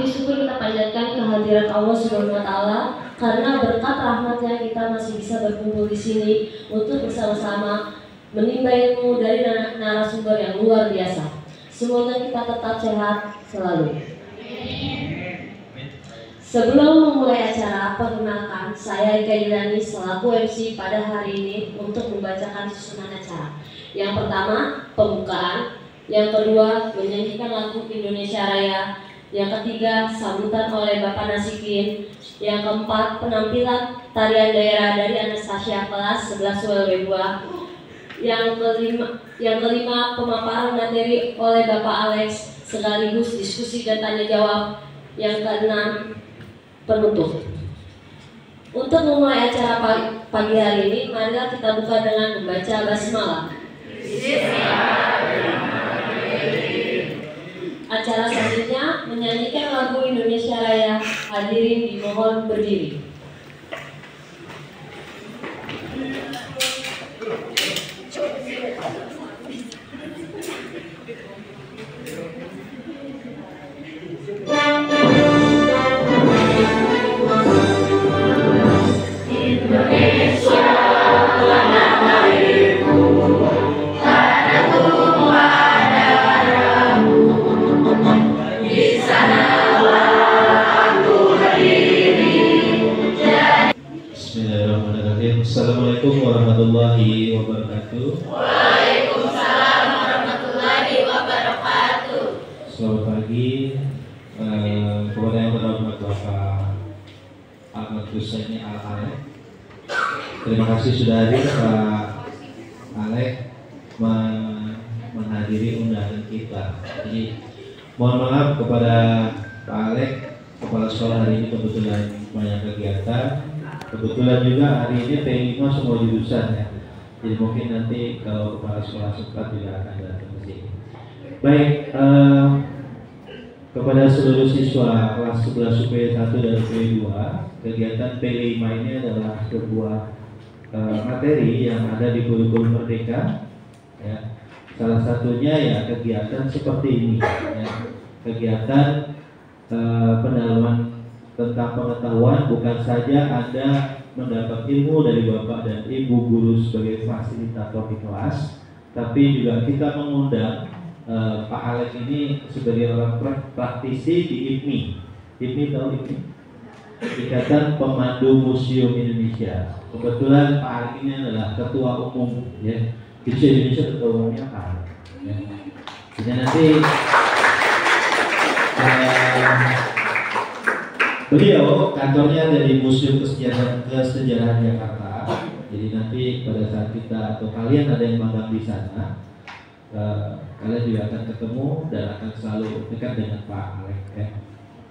Puji syukur kita panjatkan kehadiran Allah Subhanahu wa Ta'ala karena berkat rahmatnya kita masih bisa berkumpul di sini untuk bersama-sama menimba ilmu dari narasumber yang luar biasa. Semoga kita tetap sehat selalu. Sebelum memulai acara, perkenalkan saya Ika Yudani selaku MC pada hari ini untuk membacakan susunan acara. Yang pertama, pembukaan. Yang kedua, menyanyikan lagu Indonesia Raya. Yang ketiga, sambutan oleh Bapak Nasikin. Yang keempat, penampilan tarian daerah dari Anastasia kelas 11 WLB 2. Yang kelima, pemaparan materi oleh Bapak Alex sekaligus diskusi dan tanya jawab. Yang keenam, penutup. Untuk memulai acara pagi hari ini, marilah kita buka dengan membaca basmalah. Acara selanjutnya menyanyikan lagu Indonesia Raya. Hadirin dimohon berdiri. Assalamualaikum warahmatullahi wabarakatuh. Waalaikumsalam warahmatullahi wabarakatuh. Selamat pagi kepada yang terhormat Bapak Ahmad Husaini Al-Alek. Terima kasih sudah hadir Pak Alek menghadiri undangan kita. Jadi mohon maaf kepada Pak Alek, kepala sekolah hari ini kebetulan banyak kegiatan. Kebetulan juga hari ini T5 semua jurusan ya. Jadi mungkin nanti kalau kepala sekolah sempat juga akan datang ke sini. Baik, kepada seluruh siswa kelas 11 UP1 dan UP2, kegiatan P5 ini adalah sebuah materi yang ada di kurikulum Merdeka. Ya. Salah satunya ya kegiatan seperti ini, ya. Kegiatan pendalaman tentang pengetahuan, bukan saja Anda mendapat ilmu dari Bapak dan Ibu guru sebagai fasilitator di kelas, tapi juga kita mengundang Pak Alex ini sebagai orang praktisi di IPMI. IPMI tahu IPMI? Ikatan Pemandu Museum Indonesia. Kebetulan Pak Alex ini adalah ketua umum ya. Di Indonesia ketua umumnya Pak. Ya. Jadi nanti beliau kantornya ada di Museum Kesejarahan Jakarta. Jadi nanti pada saat kita atau kalian ada yang magang di sana, kalian juga akan ketemu dan akan selalu dekat dengan Pak Alek ya.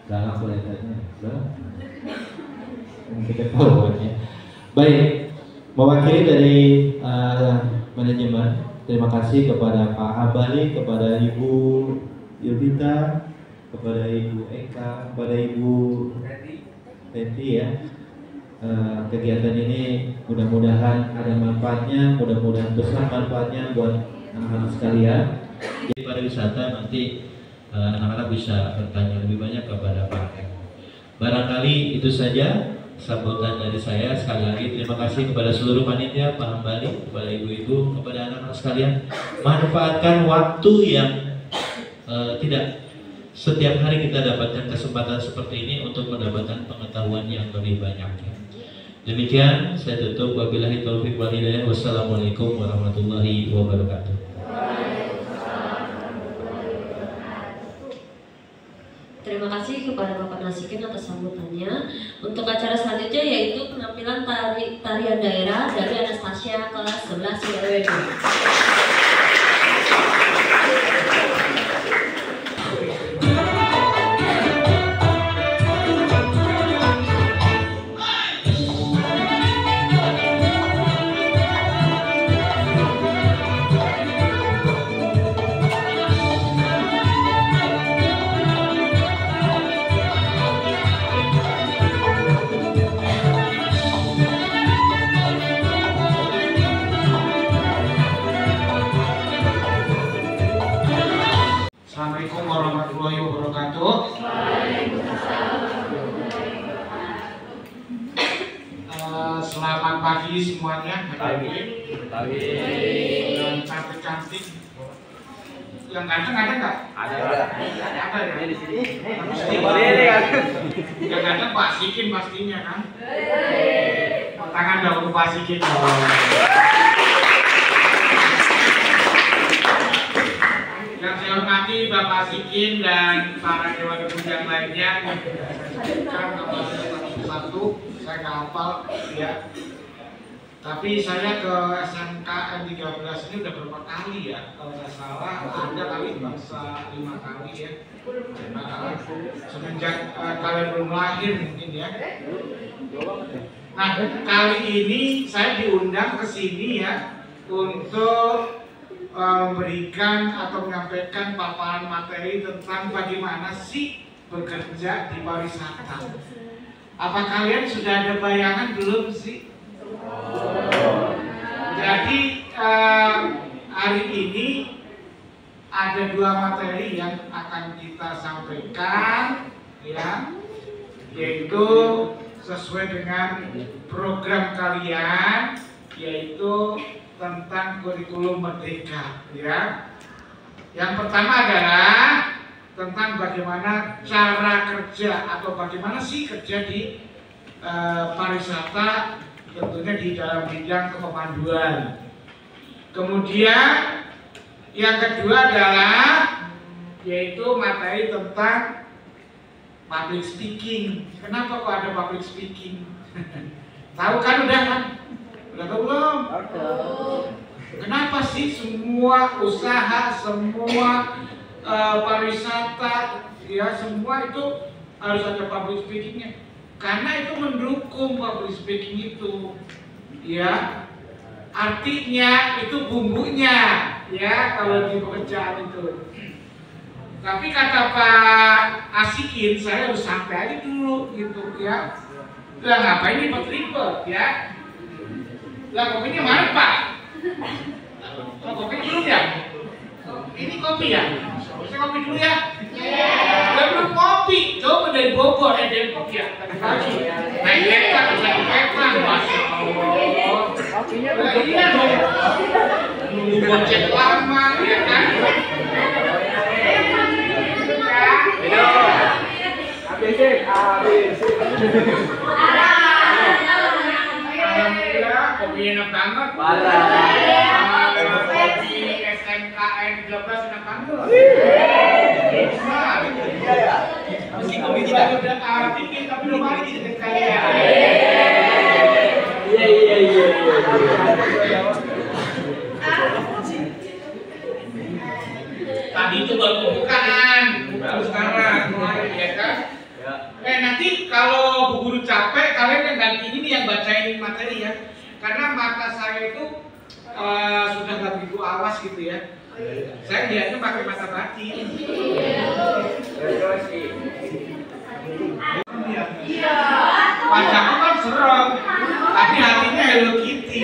Dalam kelihatannya, kita tahu ya. Baik, mewakili dari manajemen, terima kasih kepada Pak Abali, kepada Ibu Yulita, kepada Ibu Eka, kepada Ibu Teti ya. Kegiatan ini mudah-mudahan ada manfaatnya, mudah-mudahan besar manfaatnya buat anak-anak sekalian. Jadi pariwisata nanti anak-anak bisa bertanya lebih banyak kepada Pak Ek. Barangkali itu saja sambutan dari saya. Sekali lagi terima kasih kepada seluruh panitia, Pak Hambali, kepada ibu-ibu, kepada anak-anak sekalian. Manfaatkan waktu yang tidak setiap hari kita dapatkan kesempatan seperti ini untuk mendapatkan pengetahuan yang lebih banyak. Demikian saya tutup. Wabillahi taufiq wal hidayah. Wassalamualaikum warahmatullahi wabarakatuh. Terima kasih kepada Bapak Nasikin atas sambutannya. Untuk acara selanjutnya yaitu penampilan tarian daerah dari Anastasia kelas 11 WLB. Selamat pagi semuanya. Pagi. Dan cantik-cantik. Yang ganteng ada nggak? Ada. Ada ya. Di sini. Yang ganteng Pak Sikin pastinya kan? Tangan dahulu Pak Sikin. Yang saya hormati Bapak Sikin dan para dewan undangan lainnya. Kan satu saya nggak hafal ya. Tapi saya ke SMKN 13 ini udah berapa kali ya? Kalau nggak salah ada kali bangsa 5 kali ya. Semenjak kalian belum lahir mungkin ya. Nah kali ini saya diundang ke sini ya untuk memberikan atau menyampaikan paparan materi tentang bagaimana sih bekerja di pariwisata. Apa kalian sudah ada bayangan belum sih? Jadi hari ini ada 2 materi yang akan kita sampaikan ya, yaitu sesuai dengan program kalian, yaitu tentang kurikulum merdeka ya. Yang pertama adalah tentang bagaimana cara kerja atau bagaimana sih kerja di pariwisata, tentunya di dalam bidang kepemanduan. Kemudian yang kedua adalah yaitu materi tentang public speaking. Kenapa kok ada public speaking? Tahu kan udah kan? Udah tahu belum? Kenapa sih semua usaha, semua pariwisata, ya semua itu harus ada public speakingnya? Karena itu mendukung public speaking itu, ya. Artinya itu bumbunya, ya kalau di pekerjaan itu. Tapi kata Pak Asikin, saya harus santai aja dulu, gitu, ya. Lah ngapain ribet-ribet, ya? Lah kopinya mana Pak? Oh, kopinya belum ya? Ini kopi ya? Saya kopi dulu ya? Udah belum kopi, coba dari Bogor, Depok ya? Tadi naik kereta, naik kereta, Masya Allah. Nah, iya dong, nunggu gojek lama, ya kan? Alhamdulillah, kopi enak banget. Kopi SMKN 13 enak banget. Meski kopi tidak udah dikit, tapi udah balik di kalian. Iya. Tadi itu baru pembukaan, baru sekarang, ya kan? Nanti kalau Bu Guru capek, kalian yang ganti ini yang bacain materi ya. Karena mata saya itu sudah nggak begitu awas gitu ya. Saya lihatnya pakai mata batin. Iya. Wajahku kan serem, tapi hatinya Hello Kitty.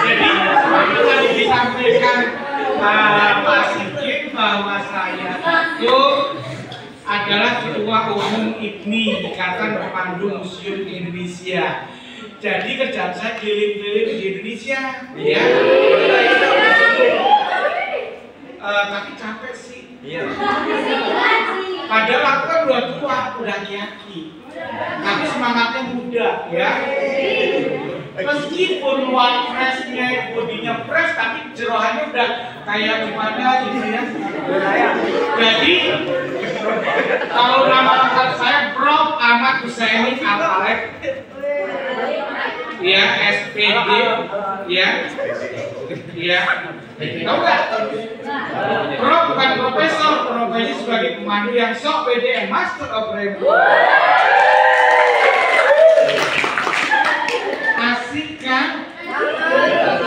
Jadi seperti tadi disampaikan Pak Sikin bahwa saya itu adalah Ketua Umum IPMI, Ikatan Pemandu Museum Indonesia. Jadi kerjaan saya keliling-keliling di Indonesia, ya. Tapi capek sih. Iya. Padahal aku kan udah tua, udah aki-aki. Tapi semangatnya muda, ya. Meskipun luar freshnya, bodinya fresh, tapi jerohannya udah kayak gimana gitu ya. Jadi kalau nama lengkap saya Prof. Ahmad Husaini Al-Alek, ya SPD, ya, tahu nggak? Prof bukan profesor, profesi sebagai pemandu yang sok PDM, Master of Rainbow. Asik kan?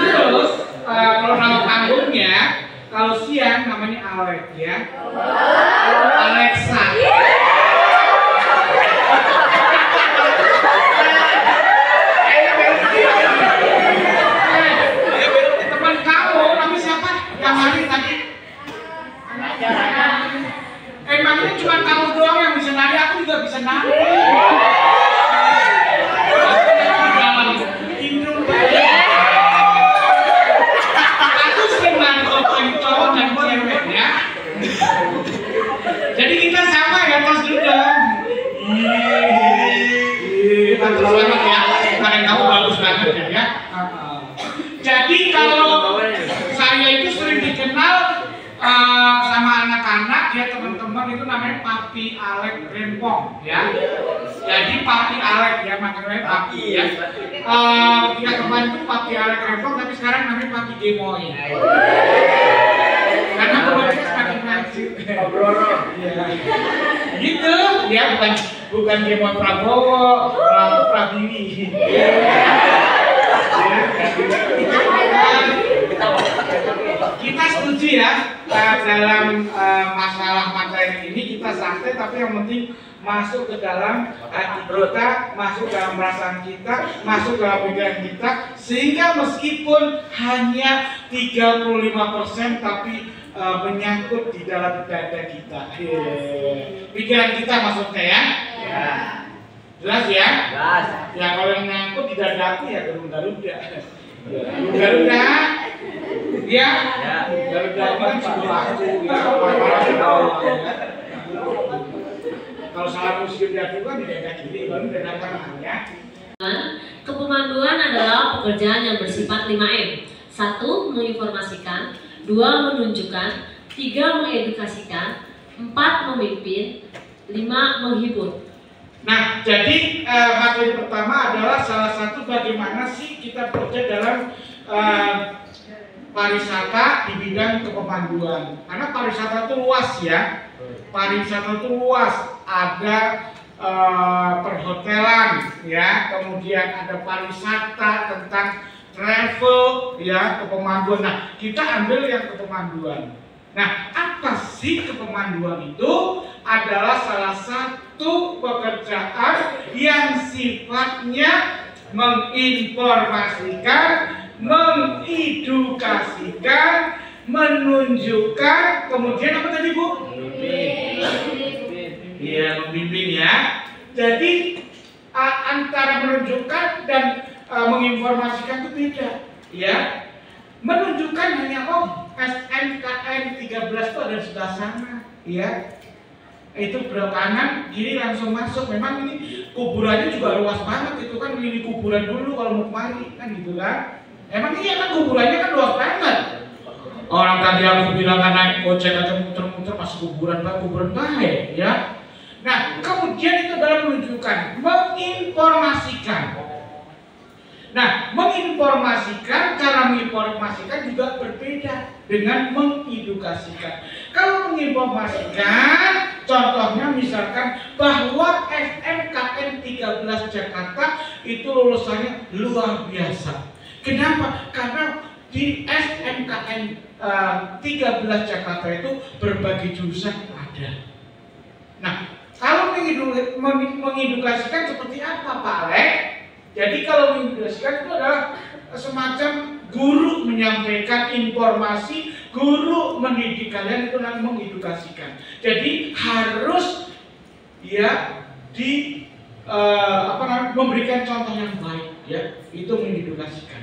Terus kalau nama panggungnya, kalau siang namanya Alek ya. Alexa. Teman kamu, nama siapa? Yang hari tadi? Memangnya cuma kamu doang yang bisa nari, aku juga bisa nari. Aku sering nari cowok dan cewek ya. Jadi kita sama ya, tos dulu dong. Bagus banget ya, karena kamu bagus banget ya. Jadi kalau saya itu sering dikenal sama anak-anak ya, teman-teman, itu namanya Papi Alek Rempong ya. Jadi Papi Alek ya, makanya Papi ya. Ketika kemarin itu Papi Alek Rempong, tapi sekarang namanya Papi Gemoy. Karena kemudian semakin maju. Gitu, dia bukan Gemoy Prabowo, Prabiwi. Kita setuju ya, dalam masalah materi ini kita santai, tapi yang penting masuk ke dalam hati kita, masuk dalam perasaan kita, masuk dalam pikiran kita, sehingga meskipun hanya 35% tapi menyangkut di dalam dada kita. Pikiran kita maksudnya ya. Jelas ya? Jelas. Ya kalau yang nyangkut di dada aku ya Garuda. Garuda. Ya. Garuda kan sebelah aku. Kalau salah musik dia kan di dada kiri, baru dada kanan ya. Kepemanduan adalah pekerjaan yang bersifat 5M. 1. Menginformasikan, 2. Menunjukkan, 3. Mengedukasikan, 4. Memimpin, 5. Menghibur. Nah, jadi materi pertama adalah salah satu bagaimana sih kita bekerja dalam pariwisata di bidang kepemanduan. Karena pariwisata itu luas ya. Pariwisata itu luas, ada perhotelan ya, kemudian ada pariwisata tentang travel ya, kepemanduan. Nah, kita ambil yang kepemanduan. Nah, apa sih kepemanduan itu? Adalah salah satu pekerjaan yang sifatnya menginformasikan, mengedukasikan, menunjukkan, kemudian apa tadi Bu? Iya, membimbing ya. Jadi antara menunjukkan dan menginformasikan itu beda ya. Menunjukkan hanya SNKN 13 itu ada di sebelah sana ya. Itu belok kanan, kiri langsung masuk. Memang ini kuburannya juga luas banget, itu kan ini kuburan dulu kalau mau kemari kan gitu kan. Emang iya kan kuburannya kan luas banget. Orang tadi aku bilang kan naik gojek aja muter-muter masuk kuburan baik ya. Nah, kemudian itu adalah menunjukkan, menginformasikan. Nah, menginformasikan, cara menginformasikan juga berbeda dengan mengedukasikan. Kalau menginformasikan, contohnya misalkan bahwa SNKN 13 Jakarta itu lulusannya luar biasa. Kenapa? Karena di SNKN 13 Jakarta itu berbagai jurusan ada. Nah, kalau mengedukasikan seperti apa Pak Alek? Jadi kalau mengedukasikan itu adalah semacam guru menyampaikan informasi, guru mendidik kalian, itu namanya mengedukasikan. Jadi harus ya memberikan contoh yang baik ya, itu mengedukasikan.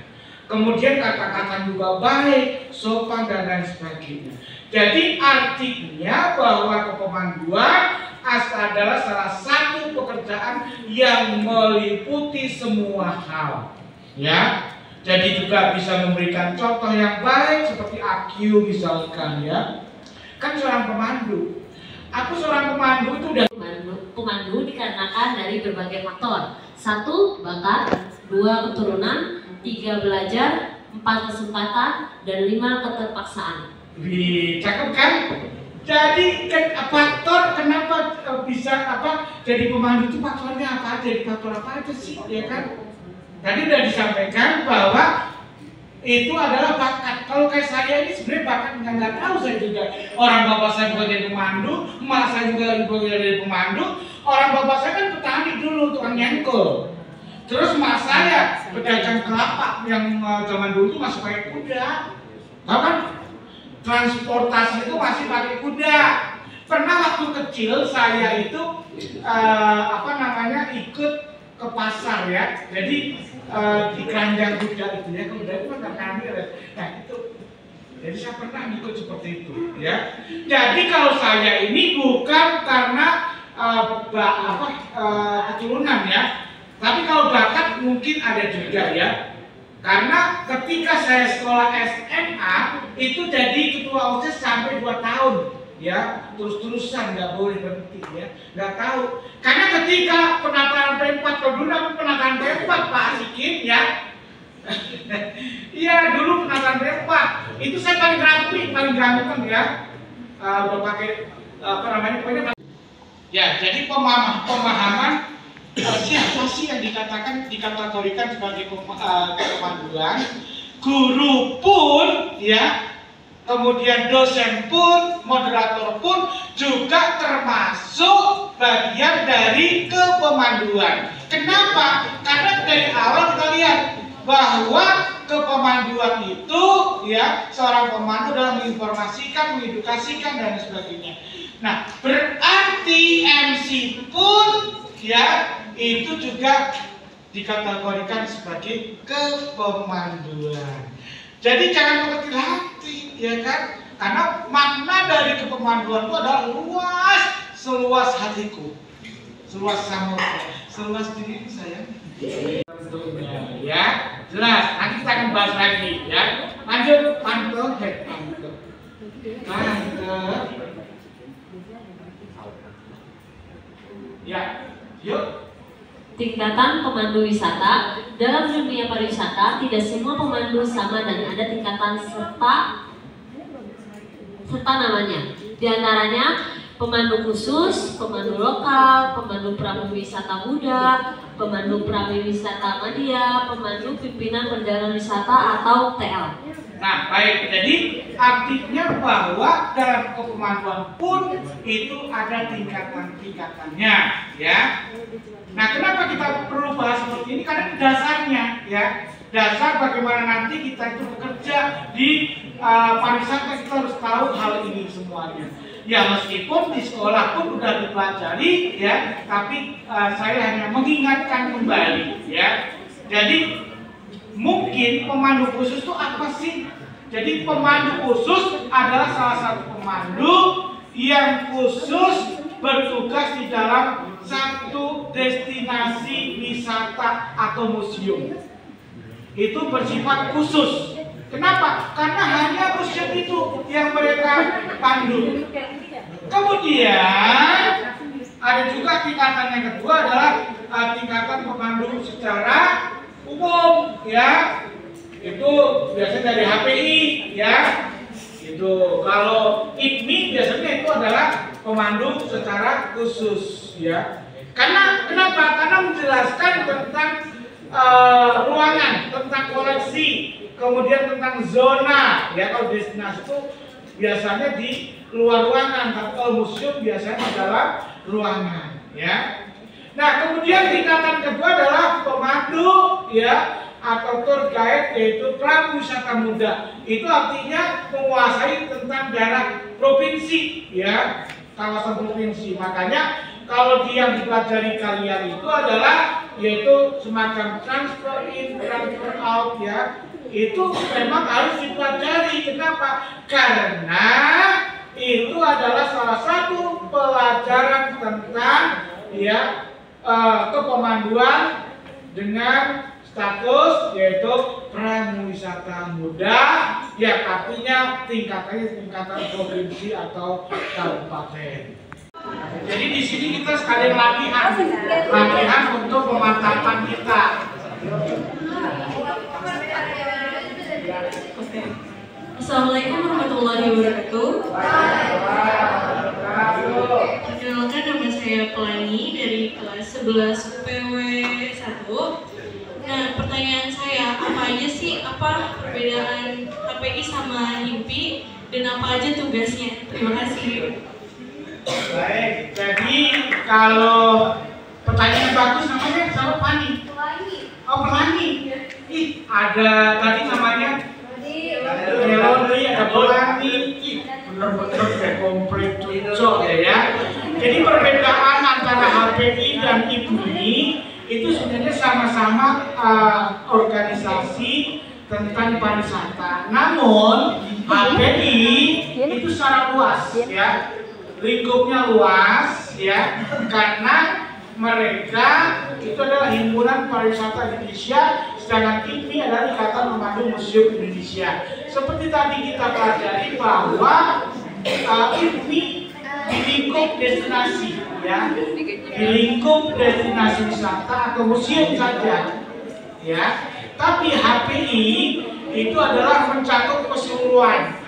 Kemudian kata-kata juga baik, sopan dan lain sebagainya. Jadi artinya bahwa kepemanduan adalah salah satu pekerjaan yang meliputi semua hal ya. Jadi juga bisa memberikan contoh yang baik seperti AQ misalkan ya. Kan seorang pemandu. Aku seorang pemandu itu udah pemandu dikarenakan dari berbagai faktor. 1. Bakat, 2. Keturunan, 3. Belajar, 4. Kesempatan, dan 5. Keterpaksaan. Cakep kan? Jadi faktor kenapa bisa jadi pemandu itu faktornya apa? Jadi faktor apa aja sih ya kan? Tadi sudah disampaikan bahwa itu adalah bakat. Kalau kayak saya ini sebenarnya bakat nggak tahu saya juga. Orang bapak saya juga jadi pemandu, emak saya juga jadi pemandu. Orang bapak saya kan petani dulu, tukang nyengkel. Terus emak saya pedagang kelapa yang zaman dulu itu masih pakai kuda. Tahu kan? Transportasi itu masih pakai kuda. Pernah waktu kecil saya itu ikut ke pasar ya. Jadi di keranjang kuda itu ya, kuda itu kan kami ya. Nah itu, jadi saya pernah ikut seperti itu ya. Jadi kalau saya ini bukan karena keturunan ya, tapi kalau bakat mungkin ada juga ya. Karena ketika saya sekolah SMA itu jadi ketua OSIS sampai 2 tahun ya, terus-terusan, nggak boleh berhenti ya, nggak tahu. Karena ketika penataan P4, kalau dulu namanya penataan P4 Pak Asikin ya, iya dulu penataan P4 itu saya paling rapi, paling ganteng ya, udah pakai pokoknya. Ya, jadi pemahaman siapa sih yang dikategorikan sebagai kepemanduan, guru pun ya, kemudian dosen pun, moderator pun juga termasuk bagian dari kepemanduan. Kenapa? Karena dari awal kita lihat bahwa kepemanduan itu ya, seorang pemandu dalam menginformasikan, mengedukasikan dan sebagainya. Nah, berarti MC pun ya itu juga dikategorikan sebagai kepemanduan. Jadi jangan mengerti hati, ya kan? Karena makna dari kepemanduan itu adalah luas, seluas hatiku, seluas samudra, seluas diriku sayang. Ya, jelas. Nanti kita akan bahas lagi, ya. Lanjut, mantap. Ya, yuk. Tingkatan pemandu wisata. Dalam dunia pariwisata, tidak semua pemandu sama dan ada tingkatan serta namanya. Di antaranya pemandu khusus, pemandu lokal, pemandu prawisata muda, pemandu prawisata media, pemandu pimpinan perjalanan wisata atau TL. Nah, baik. Jadi artinya bahwa dalam kepemanduan pun itu ada tingkatan-tingkatannya, ya. Nah, kenapa kita perlu bahas seperti ini? Karena dasarnya, ya, dasar bagaimana nanti kita itu bekerja di pariwisata, kita harus tahu hal ini semuanya. Ya, meskipun di sekolah pun sudah dipelajari, ya, tapi saya hanya mengingatkan kembali, ya. Jadi mungkin pemandu khusus itu apa sih? Jadi pemandu khusus adalah salah satu pemandu yang khusus bertugas di dalam satu destinasi wisata atau museum. Itu bersifat khusus. Kenapa? Karena hanya museum itu yang mereka pandu. Kemudian ada juga tingkatan yang kedua adalah tingkatan pemandu secara umum, ya. Itu biasanya dari HPI, ya. Itu kalau IPMI biasanya itu adalah pemandu secara khusus, ya. Karena kenapa? Karena menjelaskan tentang ruangan, tentang koleksi, kemudian tentang zona, ya. Kalau destinasi itu biasanya di luar ruangan, tapi kalau museum biasanya di dalam ruangan, ya. Nah, kemudian tingkatan kedua adalah pemandu, ya, atau tour guide, yaitu prawisata muda. Itu artinya menguasai tentang daerah provinsi, ya, kawasan provinsi. Makanya kalau yang dipelajari kalian itu adalah yaitu semacam transfer in, transfer out, ya. Itu memang harus dipelajari. Kenapa? Karena itu adalah salah satu pelajaran tentang, ya, kepemanduan dengan status yaitu prawisata muda, ya, artinya tingkatannya tingkatan provinsi atau kabupaten. Jadi di sini kita sekalian latihan untuk pemantapan kita. Assalamualaikum warahmatullahi wabarakatuh. Perkenalkan, nama saya Pelani dari kelas 11 PW 1. Nah, pertanyaan saya, apa aja sih perbedaan HPI sama HIMPI dan apa aja tugasnya? Terima kasih. Baik, jadi kalau pertanyaan bagus namanya siapa? Pani? Oh, Pelani. Ih, ada tadi namanya Melody, ada Pelani. Ih, bener-bener kayak komplit cocok ya. Jadi perbedaan antara HPI dan IPMI itu sebenarnya sama-sama organisasi tentang pariwisata. Namun HPI itu secara luas ya, lingkupnya luas ya, karena mereka itu adalah Himpunan Pariwisata Indonesia, sedangkan IPMI adalah Ikatan Pemandu Museum Indonesia. Seperti tadi kita pelajari bahwa IPMI di lingkup destinasi ya, di lingkup destinasi wisata atau museum saja ya. Tapi HPI itu adalah mencakup keseluruhan,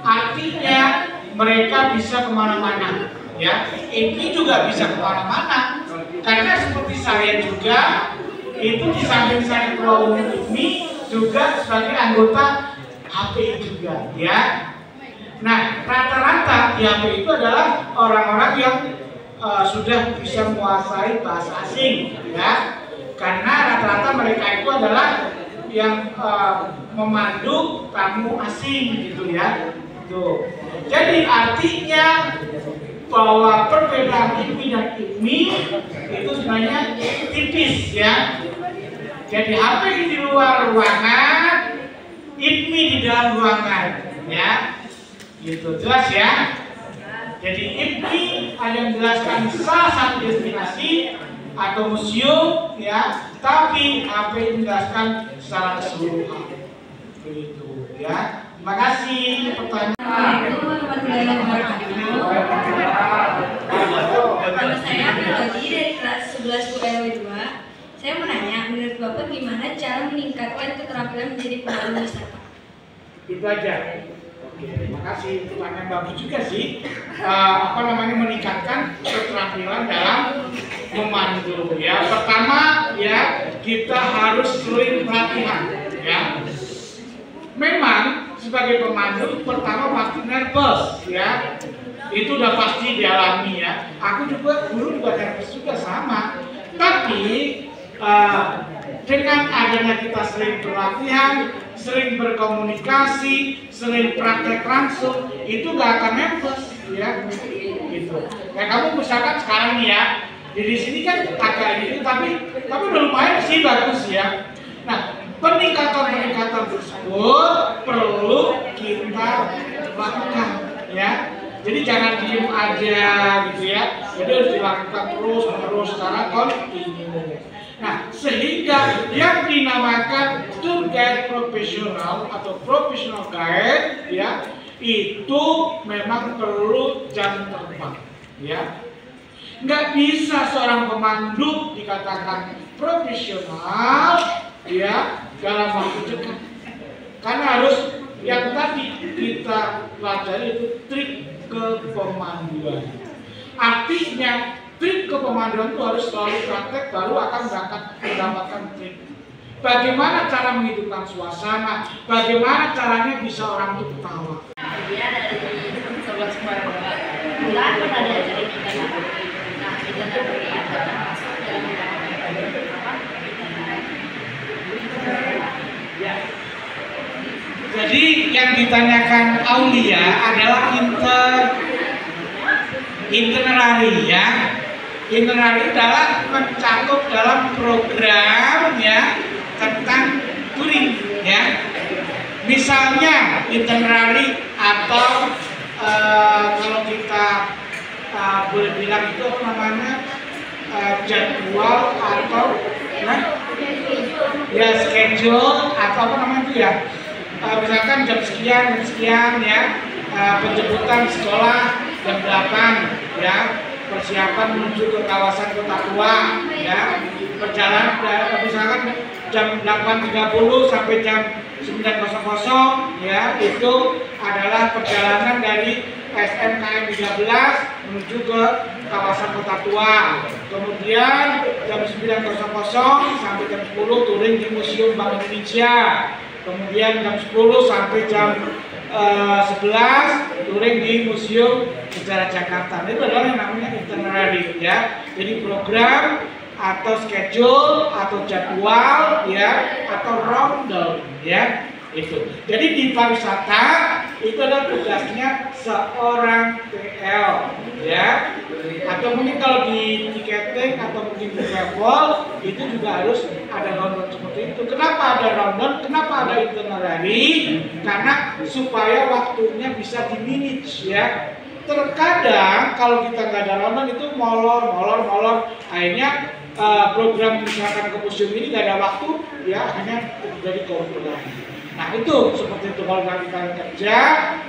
artinya mereka bisa kemana-mana ya. IPMI juga bisa kemana-mana, karena seperti saya juga itu di samping saya ketua umum IPMI juga sebagai anggota HPI juga ya. Nah, rata-rata di HPI itu adalah orang-orang yang sudah bisa menguasai bahasa asing ya, karena rata-rata mereka itu adalah yang memandu tamu asing gitu ya. Tuh. Jadi artinya bahwa perbedaan IPMI dan IPMI itu sebenarnya tipis ya. Jadi HPI di luar ruangan, IPMI di dalam ruangan ya. Gitu, jelas ya. Jadi IPMI hanya menjelaskan salah satu destinasi atau museum ya, tapi HPI menjelaskan secara keseluruhan. Begitu ya. Terima kasih. Pertanyaan. Assalamualaikum warahmatullahi wabarakatuh. Nama saya Melody dari kelas 11 ULW 2. Saya mau nanya, menurut Bapak gimana cara meningkatkan keterampilan menjadi pemandu wisata? Itu aja. Terima kasih, pertanyaan bagus juga sih. Meningkatkan keterampilan dalam memandu ya. Pertama ya, kita harus sering latihan ya. Memang sebagai pemandu pertama pasti nervous ya. Itu udah pasti dialami ya. Aku juga dulu juga nervous juga sama. Tapi dengan adanya kita sering berlatihan, sering berkomunikasi, sering praktek langsung, itu gak akan nervous ya. Gitu. Kayak kamu misalkan sekarang nih ya, di sini kan agak ini, tapi udah lumayan sih, bagus ya. Nah, peningkatan tersebut perlu kita lakukan ya. Jadi jangan diem aja gitu ya. Jadi harus dilakukan terus secara kontinu. Nah, sehingga yang dinamakan tour guide profesional atau professional guide ya, itu memang perlu jam terbang ya. Nggak bisa seorang pemandu dikatakan profesional ya dalam waktu dekat, karena harus yang tadi kita pelajari itu trik kepemanduan. Artinya trik kepemanduan itu harus selalu praktek, baru akan mendapatkan trik. Bagaimana cara menghidupkan suasana, bagaimana caranya bisa orang itu ketawa. Dia dari 11 bulan pernah diajari kita. Nah, kita tadi ada masuk dalam Jadi yang ditanyakan Aulia adalah itinerary ya. Itinerary adalah mencakup dalam program ya tentang touring ya. Misalnya itinerary atau kalau kita boleh bilang itu apa namanya, jadwal atau ya schedule atau apa namanya itu ya. Misalkan jam sekian ya, penjemputan sekolah jam 8 ya, persiapan menuju ke kawasan Kota Tua ya, perjalanan misalkan jam 8.30 sampai jam 9.00 ya, itu adalah perjalanan dari SMKM 13 menuju ke kawasan Kota Tua. Kemudian jam 9.00 sampai jam 10 touring di Museum Bank Indonesia. Kemudian jam 10 sampai jam 11 touring di Museum Sejarah Jakarta. Itu adalah yang namanya itinerary ya. Jadi program atau schedule atau jadwal ya, atau rundown ya, itu. Jadi di pariwisata itu adalah tugasnya seorang TL, ya. Atau mungkin kalau di tiketing atau mungkin di travel itu juga harus ada rundown seperti itu. Kenapa ada rundown? Kenapa ada itinerary? Karena supaya waktunya bisa di-manage, ya. Terkadang kalau kita nggak ada rundown itu molor, akhirnya program misalkan ke museum ini nggak ada waktu, ya akhirnya terjadi keuntungan. Nah itu seperti itu, kalau kalian kerja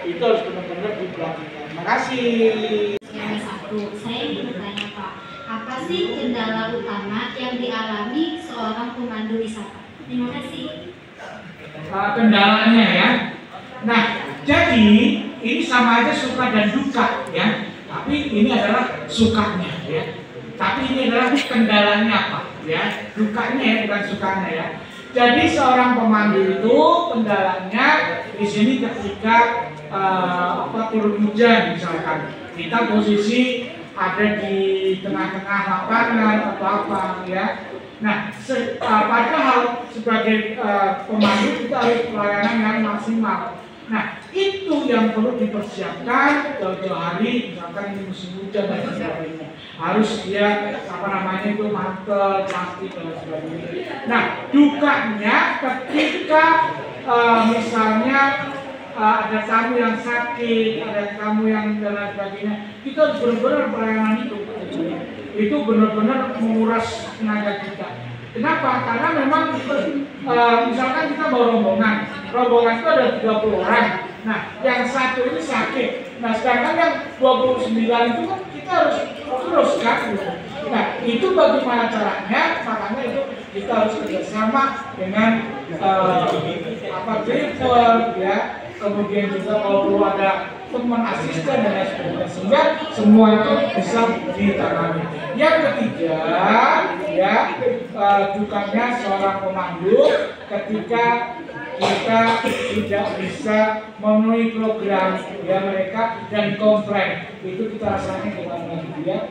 itu harus benar-benar diperhatikan. Makasih. Yang satu, saya ingin bertanya Pak, apa sih kendala utama yang dialami seorang pemandu wisata? Terima kasih. Kendalanya ya. Nah, jadi ini sama aja suka dan duka ya. Tapi ini adalah sukanya ya. Tapi ini adalah kendalanya apa ya? Dukanya ya, bukan sukanya ya. Jadi seorang pemandu itu kendalanya di sini ketika turun hujan misalkan, kita posisi ada di tengah-tengah lapangan atau apa ya. Nah, padahal sebagai pemandu kita harus pelayanan yang maksimal. Nah, itu yang perlu dipersiapkan jauh-jauh hari, misalkan ini musim hujan dan sebagainya. Harus dia itu mantel, plastik dan sebagainya. Nah, dukanya ketika misalnya ada tamu yang sakit, ada tamu yang dan sebagainya, kita harus benar-benar pelayanan itu. Itu benar-benar menguras tenaga kita. Kenapa? Karena memang misalkan kita bawa rombongan itu ada 30 orang. Nah, yang satu ini sakit. Nah, sedangkan yang 29 itu kan kita harus terus kan. Nah, itu bagaimana caranya? Makanya itu kita harus kerjasama dengan driver ya. Kemudian juga kalau perlu ada teman asisten dan lain sebagainya, sehingga semua itu bisa ditangani. Yang ketiga, ya dukanya seorang pemandu ketika kita tidak bisa memenuhi program ya mereka dan komplain, itu kita rasakan gimana ya.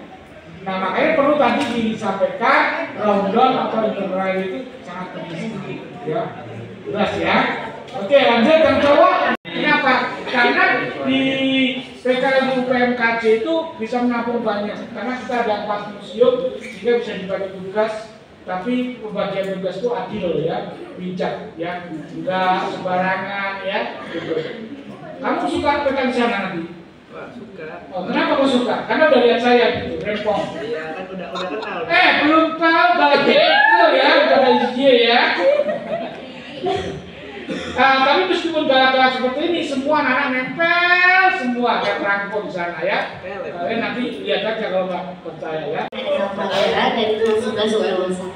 Nah makanya perlu tadi disampaikan rundown atau itinerary itu sangat penting ya. Jelas ya. Oke lanjut yang cowok. Kenapa? Karena di PKL UPMKJ itu bisa menampung banyak. Karena kita ada 4 museum sehingga bisa dibagi tugas. Tapi pembagian tugas itu adil ya, bijak ya, enggak sembarangan ya. Gitu. Kamu suka PKL di sana nanti? Suka. Oh, kenapa kamu suka? Karena udah lihat saya gitu, rempong. Iya kan udah kenal. Belum tahu bagian itu ya, udah dari dia ya. Tapi meskipun galak-galak seperti ini, semua anak-anak nempel semua kayak perangko di sana ya. Kalian nanti lihat aja kalau nggak percaya ya. Dari kelas 11 ULS 1.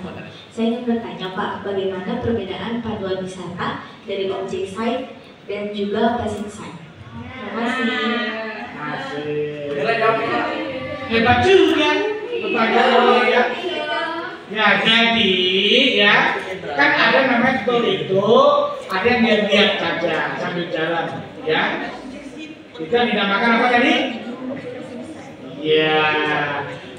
Saya ingin bertanya Pak, bagaimana perbedaan paduan wisata dari object site dan juga passing site? Terima kasih. Hebat juga pertanyaan ya. Ya jadi ya kan ada namanya tour itu, ada yang lihat saja sambil jalan ya. Kita dinamakan apa tadi? Ya,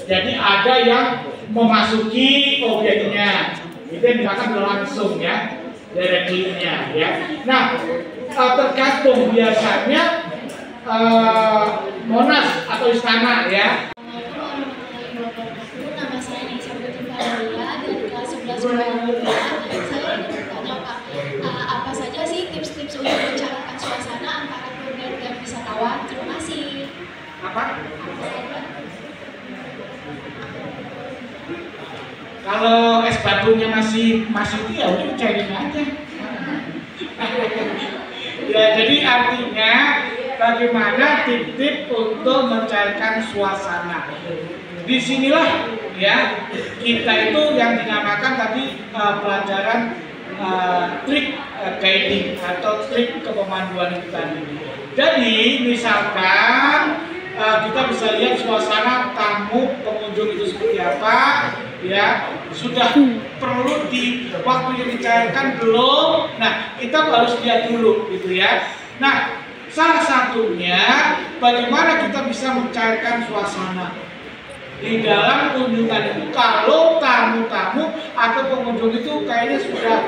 jadi ada yang memasuki objeknya, itu yang dinamakan langsung ya, directly-nya ya. Nah, tergantung biasanya Monas atau istana ya. Nama saya Nisa Putri Valeria dari kelas 11 Surabaya. Saya ingin bertanya Pak, apa saja sih tips-tips untuk mencairkan suasana antara tour dan wisatawan? Terima kasih. Apa? Kalau es batunya masih itu ya udah cairin aja. Ya jadi artinya bagaimana tip-tip untuk mencairkan suasana. Disinilah ya kita itu yang dinamakan tadi pelajaran trik guiding atau trik kepemanduan itu tadi. Jadi misalkan kita bisa lihat suasana tamu pengunjung itu seperti apa ya, sudah perlu di waktu yang dicairkan belum. Nah kita harus lihat dulu gitu ya. Nah salah satunya bagaimana kita bisa mencairkan suasana di dalam kunjungan itu. Kalau tamu-tamu atau pengunjung itu kayaknya sudah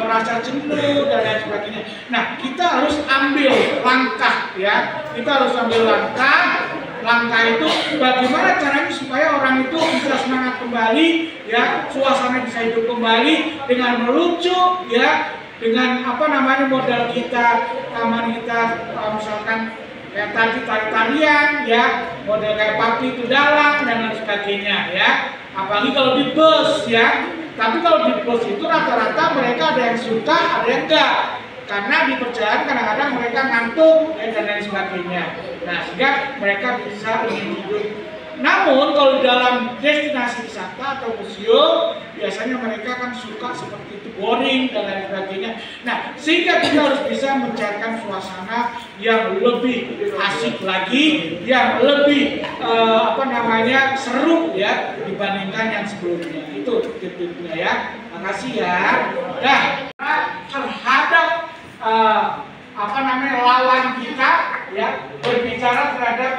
merasa jenuh dan lain sebagainya. Nah, kita harus ambil langkah ya. Kita harus ambil langkah. Langkah itu bagaimana caranya supaya orang itu bisa semangat kembali ya, suasana bisa hidup kembali dengan melucu ya, dengan apa namanya modal kita, taman kita misalkan kayak tadi tarian ya, model kayak papi itu dalang dan lain sebagainya ya. Apalagi kalau di bus ya. Tapi kalau di bus itu rata-rata mereka ada yang suka, ada yang enggak. Karena di perjalanan kadang-kadang mereka ngantuk dan lain sebagainya. Nah, sehingga mereka bisa ingin tidur. Namun kalau dalam destinasi wisata atau museum, biasanya mereka kan suka seperti itu, boring dan lain sebagainya. Nah, sehingga kita harus bisa mencarikan suasana yang lebih asik lagi, yang lebih seru ya dibandingkan yang sebelumnya. Itu tipsnya ya. Makasih ya. Nah, terhadap lawan kita ya, berbicara terhadap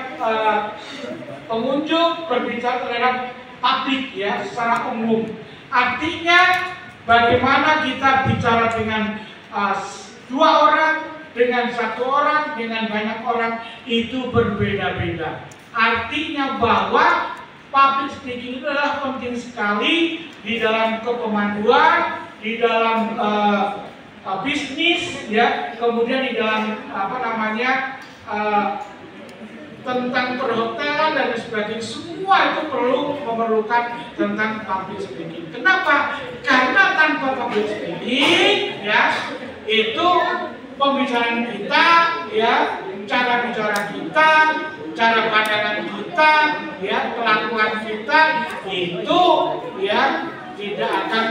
pengunjung, berbicara terhadap publik ya secara umum. Artinya bagaimana kita bicara dengan 2 orang, dengan 1 orang, dengan banyak orang itu berbeda-beda. Artinya bahwa public speaking itu adalah penting sekali di dalam kepemanduan, di dalam bisnis ya, kemudian di dalam tentang perhotelan dan sebagainya, semua itu memerlukan tentang public speaking. Kenapa? Karena tanpa public speaking ya, itu pembicaraan kita ya, cara bicara kita, cara pandangan kita ya, kelakuan kita itu ya tidak akan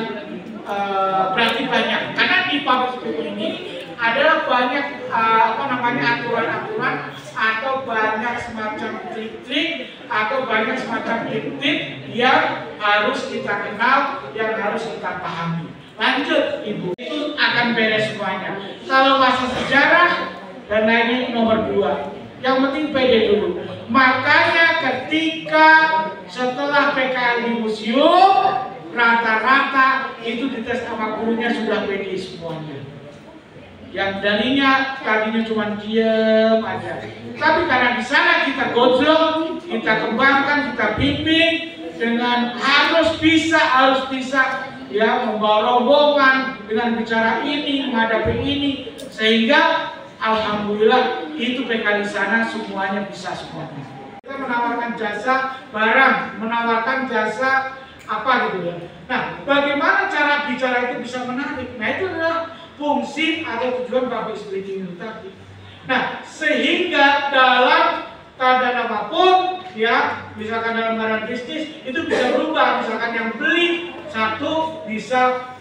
berarti banyak. Karena di public speaking ini adalah banyak aturan-aturan atau banyak semacam trik-trik atau banyak semacam tip-tip yang harus kita kenal, yang harus kita pahami. Lanjut Ibu, itu akan beres semuanya. Kalau masa sejarah dan lainnya nomor 2, yang penting pede dulu. Makanya ketika setelah PKL di museum, rata-rata itu dites sama gurunya sudah pede semuanya. Yang tadinya cuma diem aja. Tapi karena di sana kita gojlok, kita kembangkan, kita bimbing dengan harus bisa ya membawa rombongan dengan bicara ini, menghadapi ini, sehingga alhamdulillah itu PKL di sana semuanya bisa semuanya. Kita menawarkan jasa barang, menawarkan jasa apa gitu ya. Nah, bagaimana cara bicara itu bisa menarik? Nah, itu adalah fungsi atau tujuan public speaking itu tadi. Nah, sehingga dalam keadaan apapun ya, misalkan dalam keadaan bisnis itu bisa berubah. Misalkan yang beli 1 bisa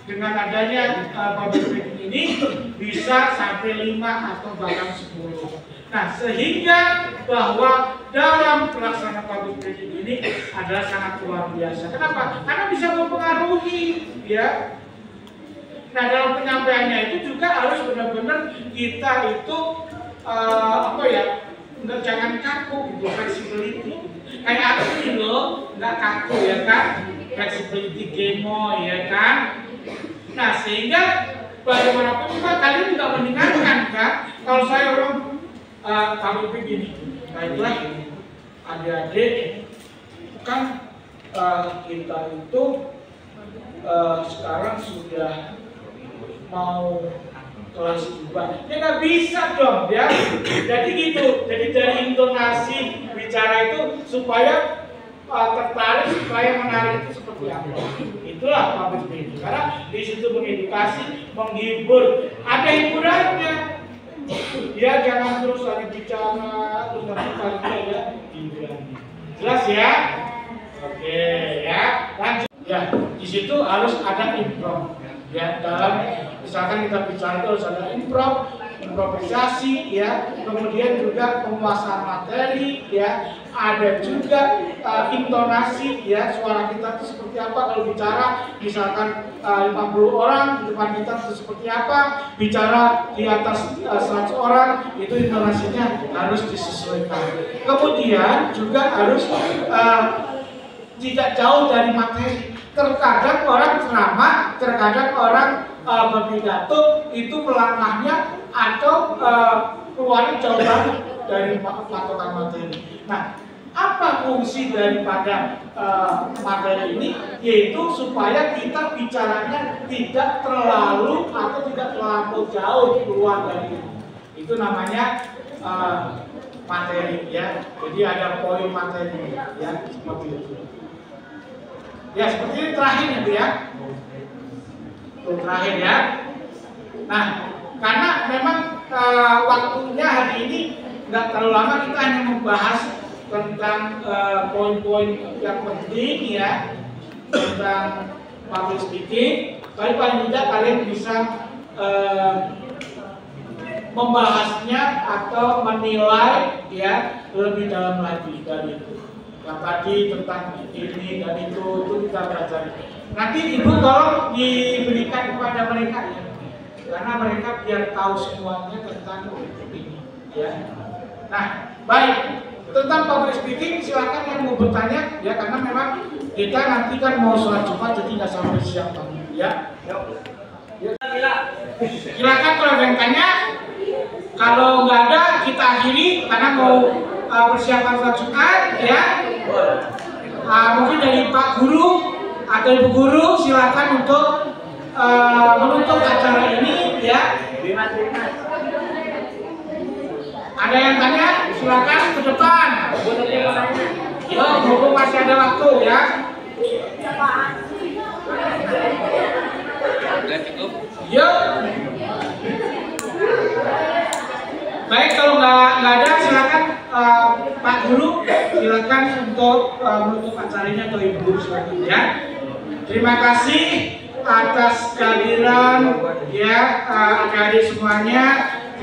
dengan adanya public speaking ini bisa sampai 5 atau bahkan 10. Nah, sehingga bahwa dalam pelaksanaan public speaking ini adalah sangat luar biasa. Kenapa? Karena bisa mempengaruhi ya. Nah, dalam penyampaiannya itu juga harus benar-benar kita itu jangan kaku gitu, flexibility. Kayak aku ini loh, nggak kaku ya kan, flexibility gemo ya kan. Nah, sehingga bagaimanapun juga kalian juga mendengarkan kan, kalau saya orang kami begini, baiklah adik-adik kan kita itu sekarang sudah mau kelas 2, ya nggak bisa dong ya. Jadi gitu, jadi dari intonasi bicara itu supaya tertarik, supaya menarik itu seperti apa. Itulah public speaking. Karena di situ mengedukasi, menghibur, ada hiburannya. Ya jangan terus lagi bicara, terus nanti kali ya hiburannya. Jelas ya? Oke ya, lanjut. Ya di situ harus ada improv. Ya dalam misalkan kita bicara itu harus ada improvisasi ya, kemudian juga penguasaan materi ya, ada juga intonasi ya, suara kita itu seperti apa kalau bicara misalkan 50 orang di depan kita itu seperti apa, bicara di atas 100 orang itu intonasinya harus disesuaikan. Kemudian juga harus tidak jauh dari materi. Terkadang orang ceramah, terkadang orang berpidato itu melangkahnya atau keluarnya jauh banget dari patokan materi. Nah, apa fungsi daripada materi ini? Yaitu supaya kita bicaranya tidak terlalu atau tidak terlalu jauh keluar dari itu. Itu namanya materi ya. Jadi ada poin materi ya, seperti itu. Ya seperti ini terakhir itu ya. Itu terakhir ya. Nah, karena memang waktunya hari ini nggak terlalu lama, kita hanya membahas tentang poin-poin yang penting ya tentang public speaking. Tapi paling tidak kalian bisa membahasnya atau menilai ya lebih dalam lagi dari itu. Yang tadi tentang ini dan itu kita pelajari. Nanti ibu tolong diberikan kepada mereka ya, karena mereka biar tahu semuanya tentang ini ya. Nah, baik, tentang public speaking silakan yang mau bertanya ya, karena memang kita nanti kan mau sholat Jumat jadi nggak sampai siang banget ya. Silakan kalau ada yang tanya. Kalau nggak ada kita akhiri karena mau persiapan sholat Jumat ya. Mungkin dari Pak Guru atau Ibu Guru silakan untuk menutup acara ini ya. Ada yang tanya? Silakan ke depan. Yo, mumpung masih ada waktu ya. Yo. Baik, kalau nggak ada silakan Pak Guru silakan untuk menutup acaranya atau Ibu Guru silakan ya. Terima kasih atas kehadiran ya adik-adik semuanya.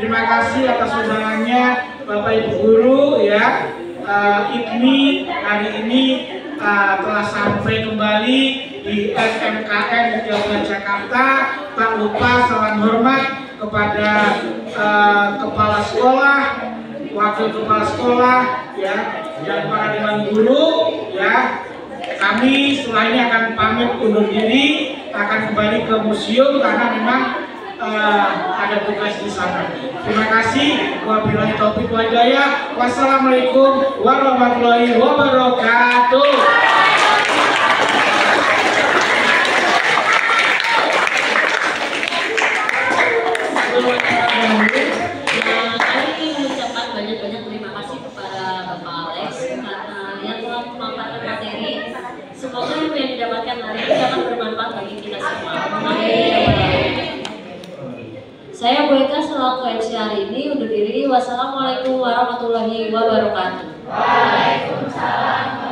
Terima kasih atas undangannya Bapak Ibu Guru ya. IPMI hari ini telah sampai kembali di SMKN di Jakarta. Tak lupa salam hormat kepada kepala sekolah, wakil kepala sekolah ya, dan para dewan guru ya. Kami setelah ini akan pamit undur diri, akan kembali ke museum karena memang ada tugas di sana. Terima kasih. Wabillahi taufiq wal hidayah. Wassalamualaikum warahmatullahi wabarakatuh. Kami ingin mengucapkan banyak-banyak terima kasih kepada Bapak Alex yang telah memaparkan materi. Semoga ilmu yang didapatkan hari ini dapat bermanfaat bagi kita semua. Saya Bu Eka selaku MC hari ini undur diri. Wassalamualaikum warahmatullahi wabarakatuh. Waalaikumsalam.